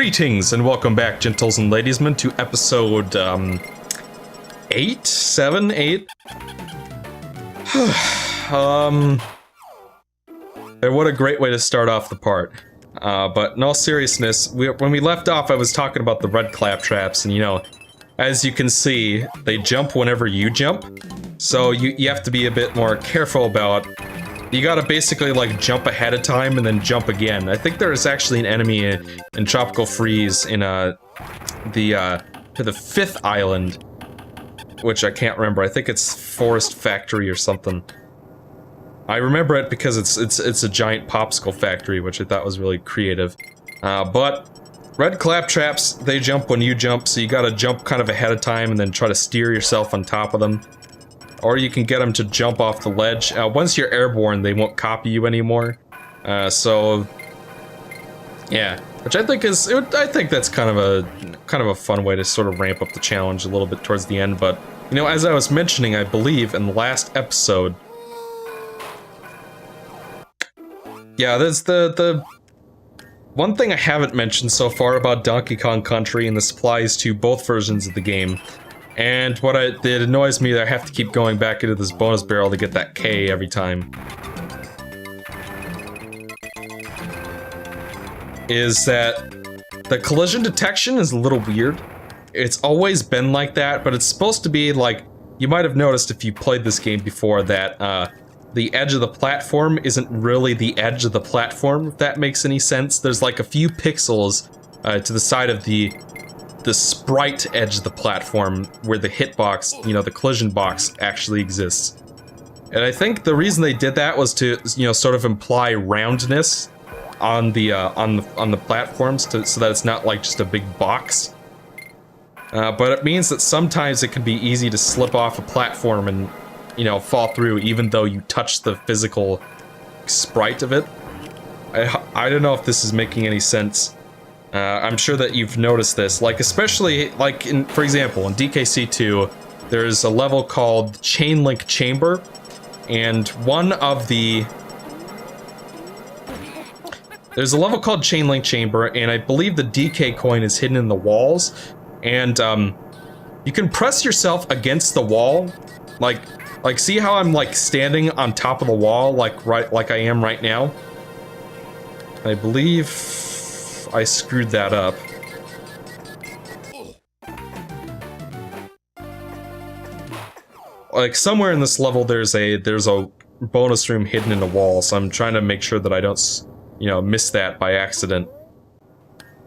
Greetings and welcome back, gentles and ladiesmen, to episode 8? 7? 8? What a great way to start off the part. But in all seriousness, when we left off, I was talking about the red claptraps, and you know, as you can see, they jump whenever you jump. So you have to be a bit more careful about. You gotta basically like jump ahead of time and then jump again. I think there is actually an enemy in Tropical Freeze in to the 5th island, which I can't remember. I think it's Forest Factory or something. I remember it because it's a giant popsicle factory, which I thought was really creative. But red claptraps, they jump when you jump, so you gotta jump kind of ahead of time and then try to steer yourself on top of them. Or you can get them to jump off the ledge. Once you're airborne, they won't copy you anymore. So yeah, which I think is, I think that's kind of a fun way to sort of ramp up the challenge a little bit towards the end. But you know, as I was mentioning, I believe in the last episode, yeah, there's the one thing I haven't mentioned so far about Donkey Kong Country, and this applies to both versions of the game. And it annoys me that I have to keep going back into this bonus barrel to get that K every time, is that the collision detection is a little weird. It's always been like that, but it's supposed to be like, you might have noticed if you played this game before that the edge of the platform isn't really the edge of the platform, if that makes any sense. There's like a few pixels to the side of the sprite edge of the platform where the hitbox, you know, the collision box actually exists. And I think the reason they did that was to, you know, sort of imply roundness on the platforms so that it's not like just a big box. But it means that sometimes it can be easy to slip off a platform and, you know, fall through even though you touch the physical sprite of it. I don't know if this is making any sense. I'm sure that you've noticed this, like especially like for example, in DKC2, there's a level called Chain Link Chamber, and there's a level called Chain Link Chamber, and I believe the DK coin is hidden in the walls, and you can press yourself against the wall, like see how I'm like standing on top of the wall, like I am right now. I believe I screwed that up. Like somewhere in this level there's a bonus room hidden in the wall, so I'm trying to make sure that I don't, you know, miss that by accident.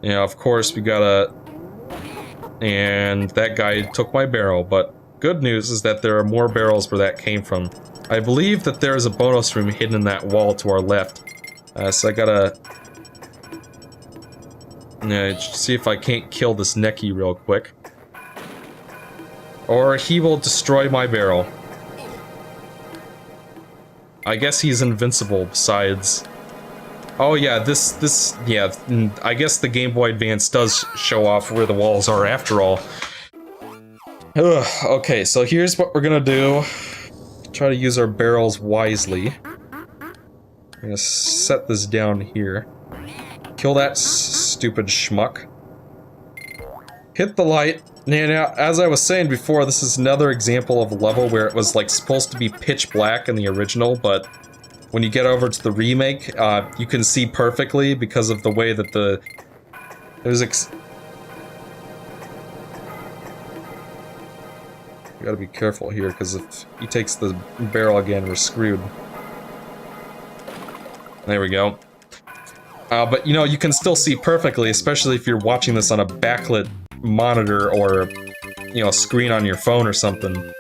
You know, of course we gotta, and that guy took my barrel, but good news is that there are more barrels where that came from. I believe that there's a bonus room hidden in that wall to our left. So I gotta see if I can't kill this Neki real quick. Or he will destroy my barrel. I guess he's invincible besides. Oh yeah, yeah, I guess the Game Boy Advance does show off where the walls are after all. Ugh, okay, so here's what we're gonna do. Try to use our barrels wisely. I'm gonna set this down here. Kill that stupid schmuck. Hit the light. Now, as I was saying before, this is another example of a level where it was like supposed to be pitch black in the original, but when you get over to the remake, you can see perfectly because of the way that you gotta be careful here, because if he takes the barrel again, we're screwed. There we go. But you know, you can still see perfectly, especially if you're watching this on a backlit monitor or, you know, screen on your phone or something.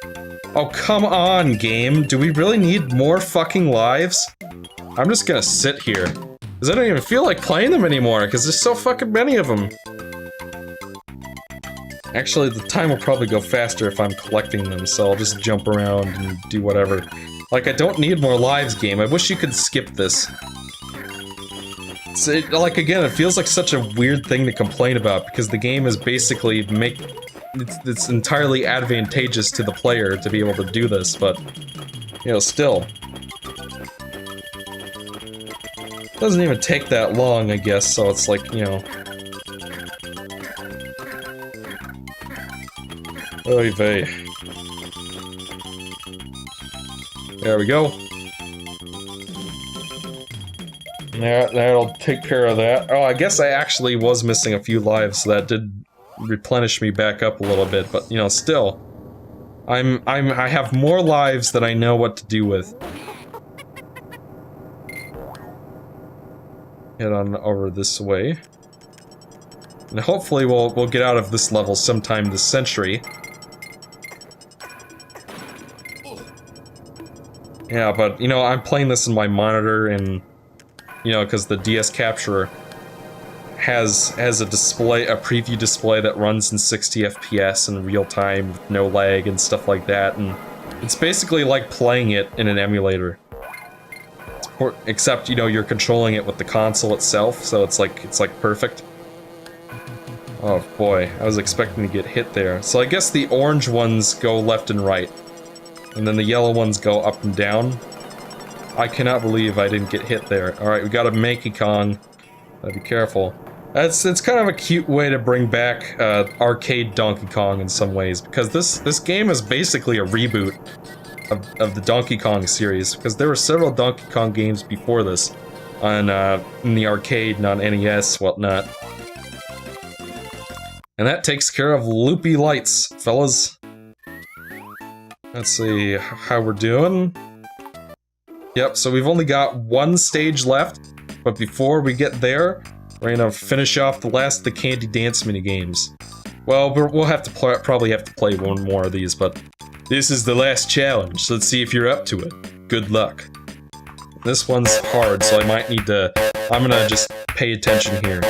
Oh, come on, game. Do we really need more fucking lives? I'm just gonna sit here, because I don't even feel like playing them anymore, because there's so fucking many of them. Actually, the time will probably go faster if I'm collecting them, so I'll just jump around and do whatever. Like, I don't need more lives, game. I wish you could skip this. Like, again, it feels like such a weird thing to complain about, because the game is basically it's entirely advantageous to the player to be able to do this, but, you know, still. Doesn't even take that long, I guess, so it's like, you know, Oy vey. There we go. That'll take care of that. Oh, I guess I actually was missing a few lives, so that did replenish me back up a little bit, but, you know, still. I have more lives than I know what to do with. Head on over this way. And hopefully we'll get out of this level sometime this century. Yeah, but, you know, I'm playing this in my monitor, and, you know, because the DS Capture has a display, a preview display that runs in 60 FPS in real time with no lag and stuff like that, and it's basically like playing it in an emulator. Except, you know, you're controlling it with the console itself, so it's like perfect. Oh boy, I was expecting to get hit there. So I guess the orange ones go left and right, and then the yellow ones go up and down. I cannot believe I didn't get hit there. Alright, we got a Manky Kong. Gotta be careful. It's kind of a cute way to bring back arcade Donkey Kong in some ways, because this game is basically a reboot of the Donkey Kong series, because there were several Donkey Kong games before this on in the arcade and on NES, whatnot. And that takes care of loopy lights, fellas. Let's see how we're doing. Yep, so we've only got one stage left, but before we get there, we're gonna finish off the last of the Candy Dance minigames. Well, we'll have to probably have to play one more of these, but this is the last challenge, so let's see if you're up to it. Good luck. This one's hard, so I might need to... I'm gonna just pay attention here.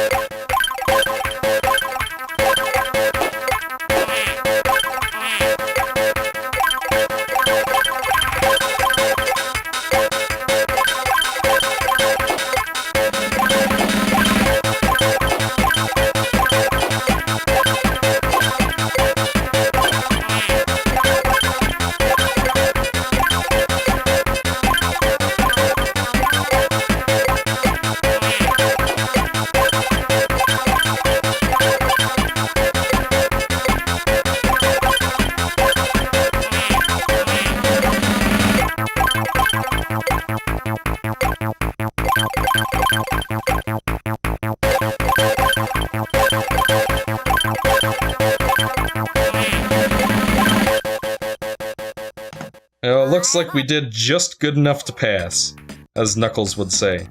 Looks like we did just good enough to pass, as Knuckles would say.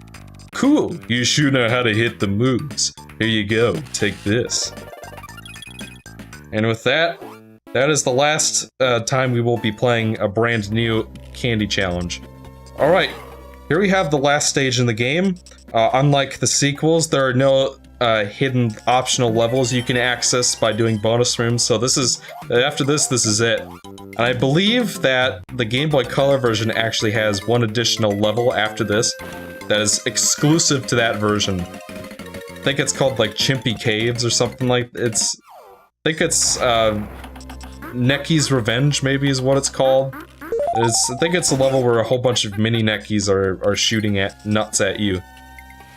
Cool, you sure know how to hit the moves. Here you go, take this. And with that, that is the last time we will be playing a brand new candy challenge. Alright, here we have the last stage in the game. Unlike the sequels, there are no hidden optional levels you can access by doing bonus rooms, so this is, after this is it. And I believe that the Game Boy Color version actually has one additional level after this that is exclusive to that version. I think it's called like Chimpy Caves or something like it's. I think it's Necky's Revenge, maybe is what it's called. I think it's a level where a whole bunch of mini Neckies are shooting at nuts at you.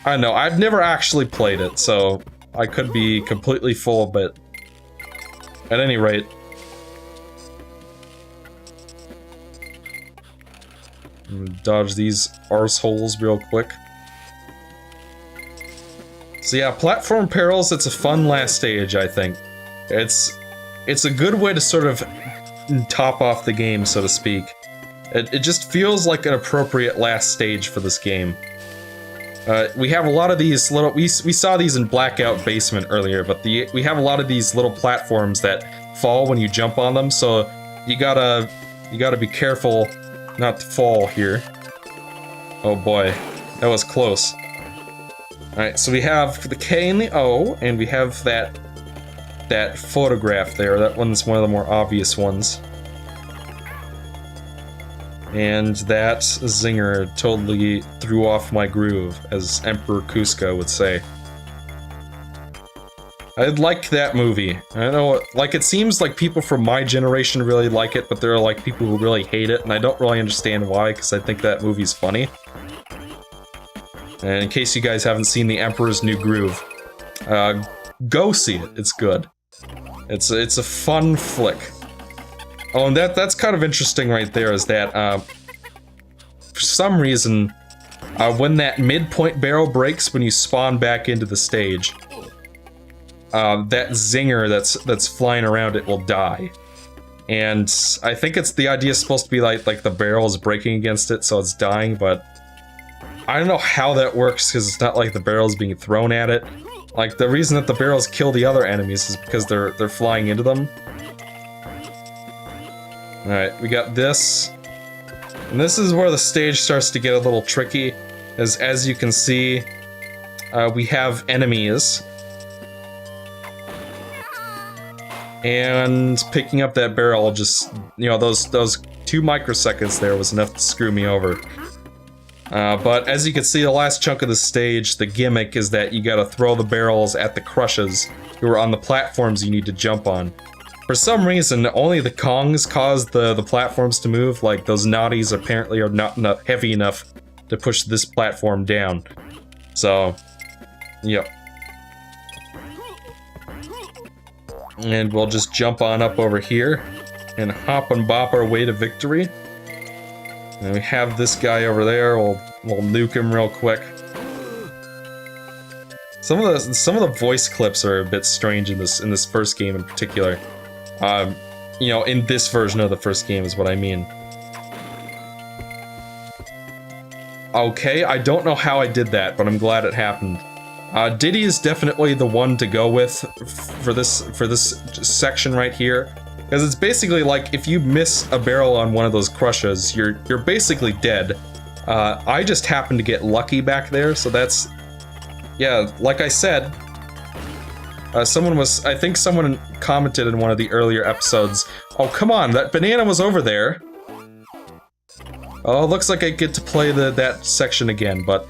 I don't know, I've never actually played it, so I could be completely full of it. At any rate. I'm gonna dodge these arseholes real quick. So yeah, Platform Perils, it's a fun last stage, I think. It's a good way to sort of top off the game, so to speak. It just feels like an appropriate last stage for this game. We have a lot of these little... We saw these in Blackout Basement earlier, but we have a lot of these little platforms that fall when you jump on them, so you gotta be careful not to fall here. Oh boy, that was close. Alright, so we have the K and the O, and we have that photograph there. That one's one of the more obvious ones. And that zinger totally threw off my groove, as Emperor Kuzco would say. I like that movie. I know, like, it seems like people from my generation really like it, but there are, like, people who really hate it, and I don't really understand why, because I think that movie's funny. And in case you guys haven't seen The Emperor's New Groove, go see it. It's good. It's a fun flick. Oh, and that's kind of interesting right there, is that, for some reason, when that midpoint barrel breaks when you spawn back into the stage, that zinger that's flying around it will die. And I think the idea is supposed to be like the barrel is breaking against it, so it's dying, but I don't know how that works, because it's not like the barrel's being thrown at it. Like, the reason that the barrels kill the other enemies is because they're flying into them. Alright, we got this. And this is where the stage starts to get a little tricky, as you can see, we have enemies. And picking up that barrel just, you know, those 2 microseconds there was enough to screw me over. But as you can see, the last chunk of the stage, the gimmick is that you gotta throw the barrels at the crushes who are on the platforms you need to jump on. For some reason, only the Kongs cause the platforms to move, like those Naughties apparently are not heavy enough to push this platform down. So, yep. And we'll just jump on up over here and hop and bop our way to victory. And we have this guy over there. We'll nuke him real quick. Some of the voice clips are a bit strange in this first game in particular. You know, in this version of the first game is what I mean. Okay, I don't know how I did that, but I'm glad it happened. Diddy is definitely the one to go with for this section right here, because it's basically like if you miss a barrel on one of those crushes, you're basically dead. I just happened to get lucky back there, so that's, yeah, like I said. I think someone commented in one of the earlier episodes, oh come on, that banana was over there. Oh, looks like I get to play that section again, but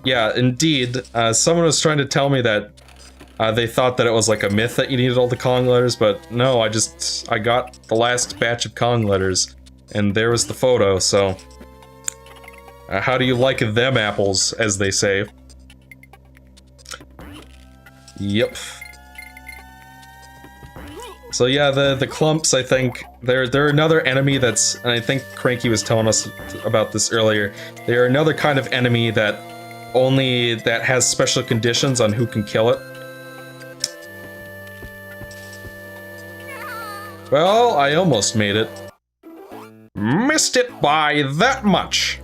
yeah, indeed, someone was trying to tell me that they thought that it was like a myth that you needed all the Kong letters, but no, I got the last batch of Kong letters, and there was the photo, so how do you like them apples, as they say. Yep. So yeah, the clumps, I think, they're another enemy that's, and I think Cranky was telling us about this earlier, they're another kind of enemy that has special conditions on who can kill it. Well, I almost made it. Missed it by that much!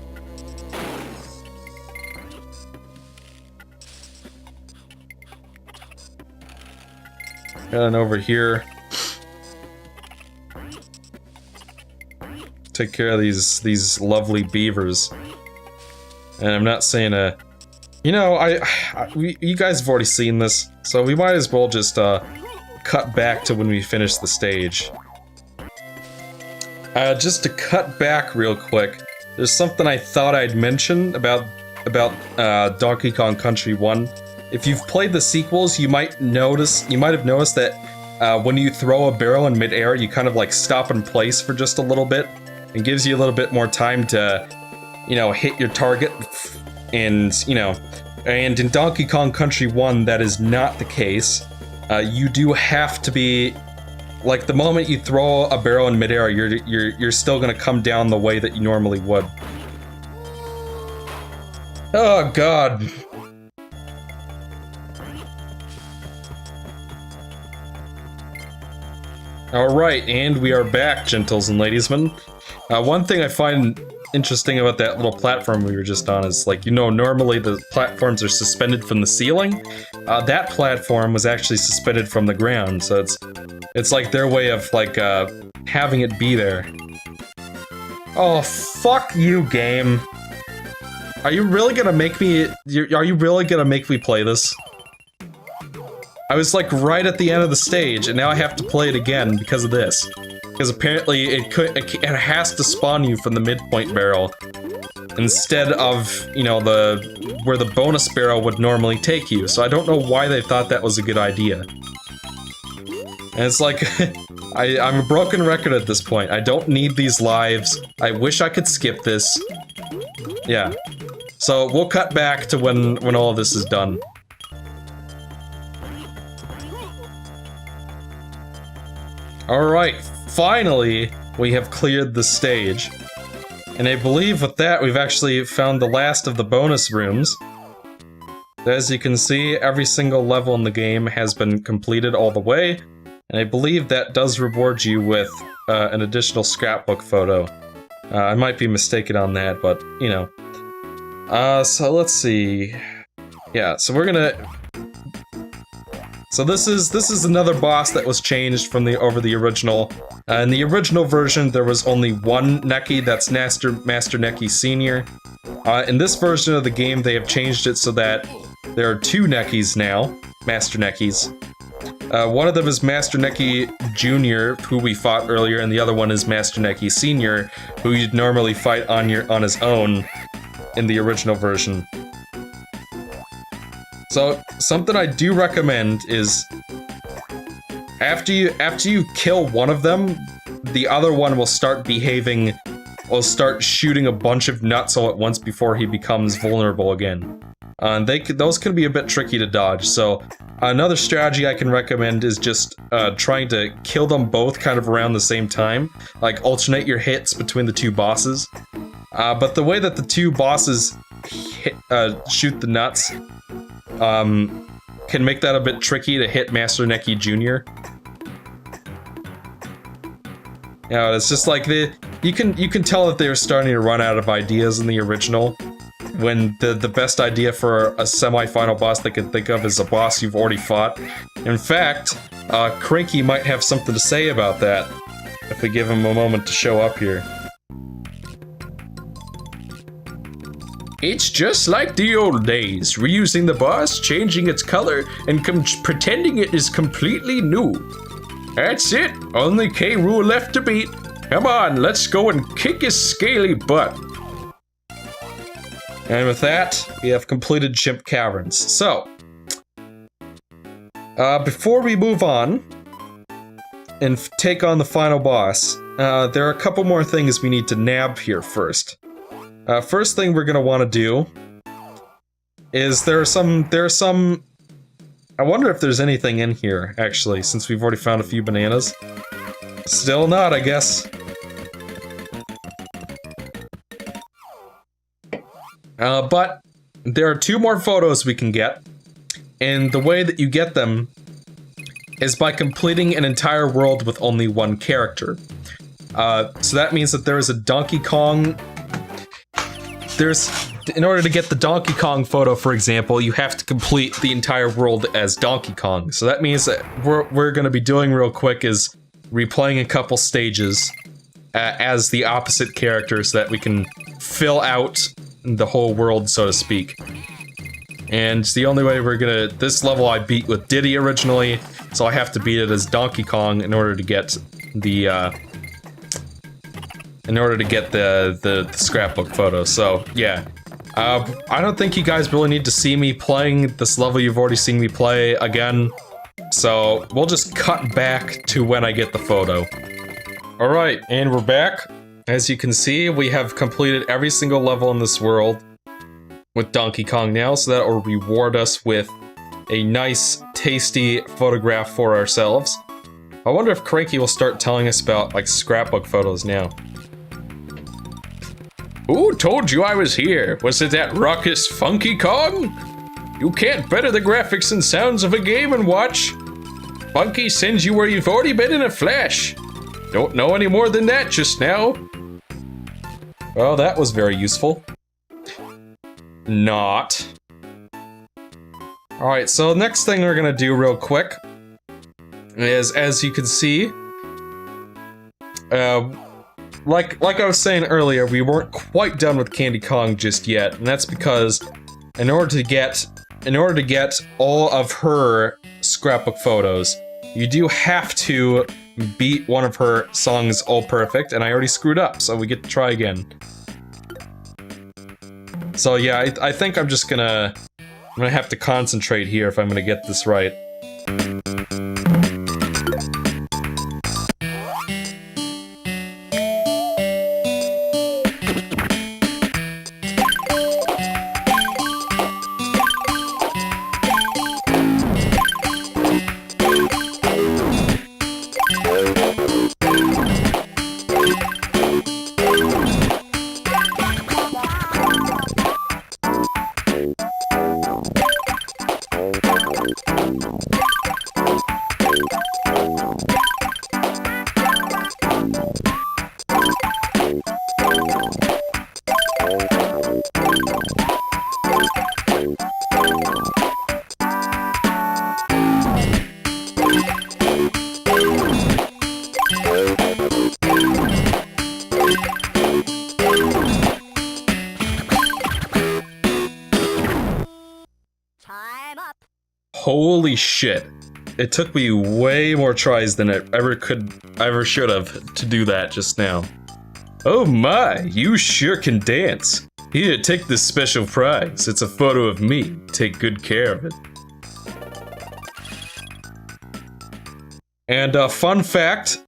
And over here. Take care of these lovely beavers. And I'm not saying you know, you guys have already seen this, so we might as well just cut back to when we finish the stage. Just to cut back real quick, there's something I thought I'd mention about Donkey Kong Country 1. If you've played the sequels, you might have noticed that when you throw a barrel in midair, you kind of like stop in place for just a little bit. It gives you a little bit more time to, you know, hit your target, and, you know, and in Donkey Kong Country 1, that is not the case. You do have to be, like, the moment you throw a barrel in midair, you're still gonna come down the way that you normally would. Oh, God. Alright, and we are back, gentles and ladiesmen. One thing I find interesting about that little platform we were just on is, like, you know, normally the platforms are suspended from the ceiling. That platform was actually suspended from the ground, so it's like their way of, like, having it be there. Oh, fuck you, game. Are you really gonna make me play this? I was, like, right at the end of the stage, and now I have to play it again because of this. Because apparently it has to spawn you from the midpoint barrel instead of, you know, where the bonus barrel would normally take you. So I don't know why they thought that was a good idea. And it's like, I'm a broken record at this point. I don't need these lives. I wish I could skip this. Yeah. So we'll cut back to when all of this is done. Alright, finally, we have cleared the stage. And I believe with that, we've actually found the last of the bonus rooms. As you can see, every single level in the game has been completed all the way, and I believe that does reward you with an additional scrapbook photo. I might be mistaken on that, but, you know. So let's see. Yeah, so we're gonna... So this is another boss that was changed from over the original. In the original version, there was only one Neki, that's Master Neki Senior. In this version of the game, they have changed it so that there are two Nekis now, Master Nekis. One of them is Master Neki Junior, who we fought earlier, and the other one is Master Neki Senior, who you'd normally fight on his own in the original version. So, something I do recommend is after you kill one of them, the other one will start shooting a bunch of nuts all at once before he becomes vulnerable again. Those can be a bit tricky to dodge, so another strategy I can recommend is just trying to kill them both kind of around the same time, like alternate your hits between the two bosses. But the way that the two bosses shoot the nuts can make that a bit tricky to hit Master Neki Jr. You know, it's just like you can tell that they're starting to run out of ideas in the original, when the best idea for a semi-final boss they could think of is a boss you've already fought. In fact, Cranky might have something to say about that, if we give him a moment to show up here. It's just like the old days, reusing the boss, changing its color, and pretending it is completely new. That's it, only K. Rool left to beat. Come on, let's go and kick his scaly butt. And with that, we have completed Chimp Caverns. So, before we move on and take on the final boss, there are a couple more things we need to nab here first. First thing we're gonna want to do is there are some. I wonder if there's anything in here, actually, since we've already found a few bananas. Still not, I guess. But there are two more photos we can get, and the way that you get them is by completing an entire world with only one character. So that means that there is a Donkey Kong. In order to get the Donkey Kong photo, for example, you have to complete the entire world as Donkey Kong. So that means that we're going to be doing real quick is replaying a couple stages as the opposite character so that we can fill out the whole world, so to speak. And the only way this level I beat with Diddy originally, so I have to beat it as Donkey Kong in order to get the scrapbook photo. So yeah, I don't think you guys really need to see me playing this level. You've already seen me play again, so we'll just cut back to when I get the photo. All right, and we're back. As you can see, we have completed every single level in this world with Donkey Kong now, so that will reward us with a nice, tasty photograph for ourselves. I wonder if Cranky will start telling us about, like, scrapbook photos now. Who told you I was here? Was it that raucous Funky Kong? You can't better the graphics and sounds of a Game & Watch. Funky sends you where you've already been in a flash. Don't know any more than that just now. Well, that was very useful. Not. Alright, so next thing we're gonna do real quick is, as you can see, like I was saying earlier, we weren't quite done with Candy Kong just yet, and that's because in order to get all of her scrapbook photos, you do have to beat one of her songs all perfect, and I already screwed up, so we get to try again. So yeah, I think I'm gonna have to concentrate here if I'm gonna get this right. Holy shit. It took me way more tries than I ever should have to do that just now. Oh my, you sure can dance. Here, take this special prize. It's a photo of me. Take good care of it. And fun fact,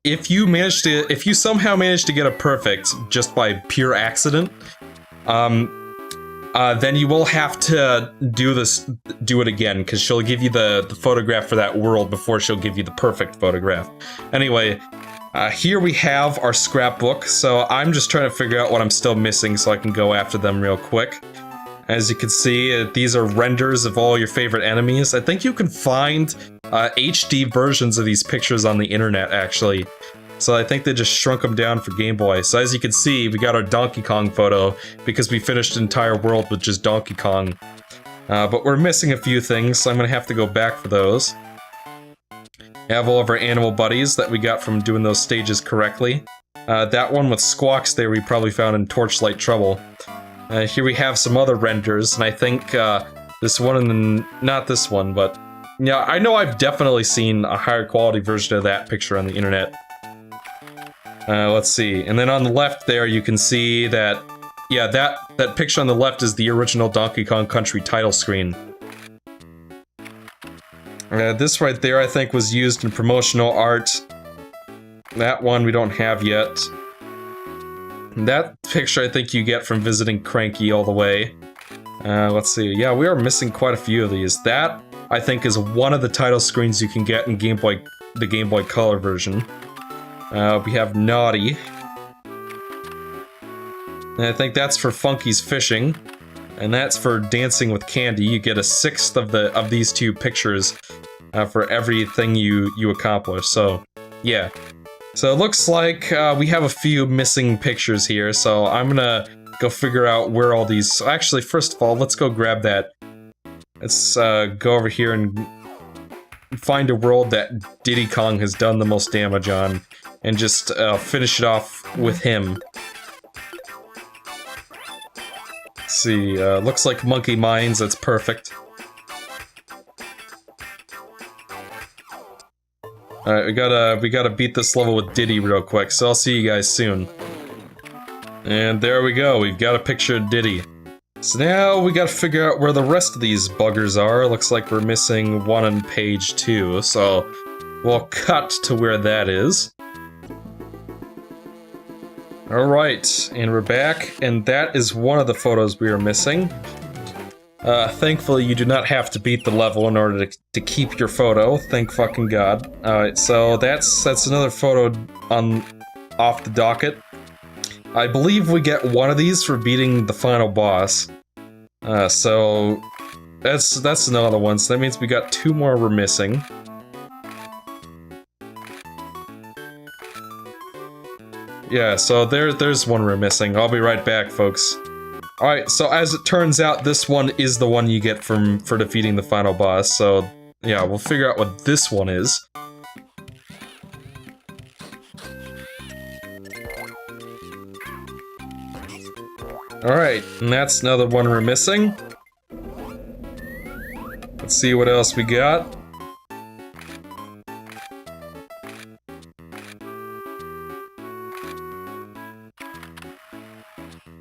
if you somehow manage to get a perfect just by pure accident, then you will have to do it again, because she'll give you the photograph for that world before she'll give you the perfect photograph. Anyway, here we have our scrapbook, so I'm just trying to figure out what I'm still missing so I can go after them real quick. As you can see, these are renders of all your favorite enemies. I think you can find HD versions of these pictures on the internet, actually. So I think they just shrunk them down for Game Boy. So as you can see, we got our Donkey Kong photo because we finished the entire world with just Donkey Kong. But we're missing a few things, so I'm gonna have to go back for those. We have all of our animal buddies that we got from doing those stages correctly. That one with Squawks there we probably found in Torchlight Trouble. Here we have some other renders, and I think this one and not this one, but yeah, I know I've definitely seen a higher quality version of that picture on the internet. Let's see, and then on the left there you can see that, yeah, that picture on the left is the original Donkey Kong Country title screen. This right there I think was used in promotional art. That one we don't have yet. That picture I think you get from visiting Cranky all the way. Let's see, yeah, we are missing quite a few of these. That, I think, is one of the title screens you can get in the Game Boy Color version. We have Naughty. And I think that's for Funky's Fishing. And that's for Dancing with Candy. You get a sixth of these two pictures for everything you accomplish. So, yeah. So it looks like we have a few missing pictures here, so I'm gonna go figure out where all these... So actually, first of all, let's go grab that. Let's go over here and find a world that Diddy Kong has done the most damage on, and just finish it off with him. Let's see, looks like Monkey Mines, that's perfect. Alright, we gotta beat this level with Diddy real quick, so I'll see you guys soon. And there we go, we've got a picture of Diddy. So now we gotta figure out where the rest of these buggers are. Looks like we're missing one on page 2, so we'll cut to where that is. Alright, and we're back, and that is one of the photos we are missing. Thankfully you do not have to beat the level in order to keep your photo, thank fucking god. Alright, so that's another photo off the docket. I believe we get one of these for beating the final boss. So that's another one, so that means we got 2 more we're missing. Yeah, so there's one we're missing. I'll be right back, folks. Alright, so as it turns out, this one is the one you get for defeating the final boss, so yeah, we'll figure out what this one is. Alright, and that's another one we're missing. Let's see what else we got.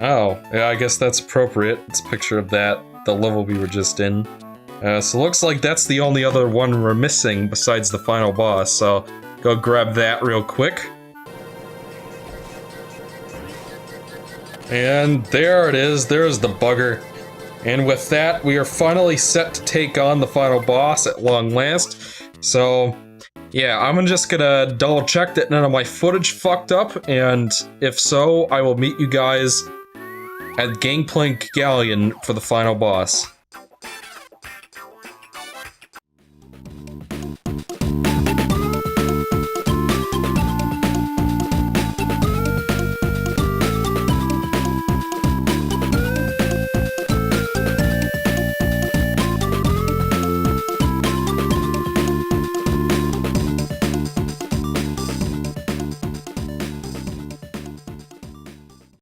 Oh, yeah, I guess that's appropriate. It's a picture of the level we were just in. So looks like that's the only other one we're missing besides the final boss, so go grab that real quick. And there it is, there's the bugger. And with that, we are finally set to take on the final boss at long last. So, yeah, I'm just gonna double check that none of my footage fucked up, and if so, I will meet you guys at Gangplank Galleon for the final boss.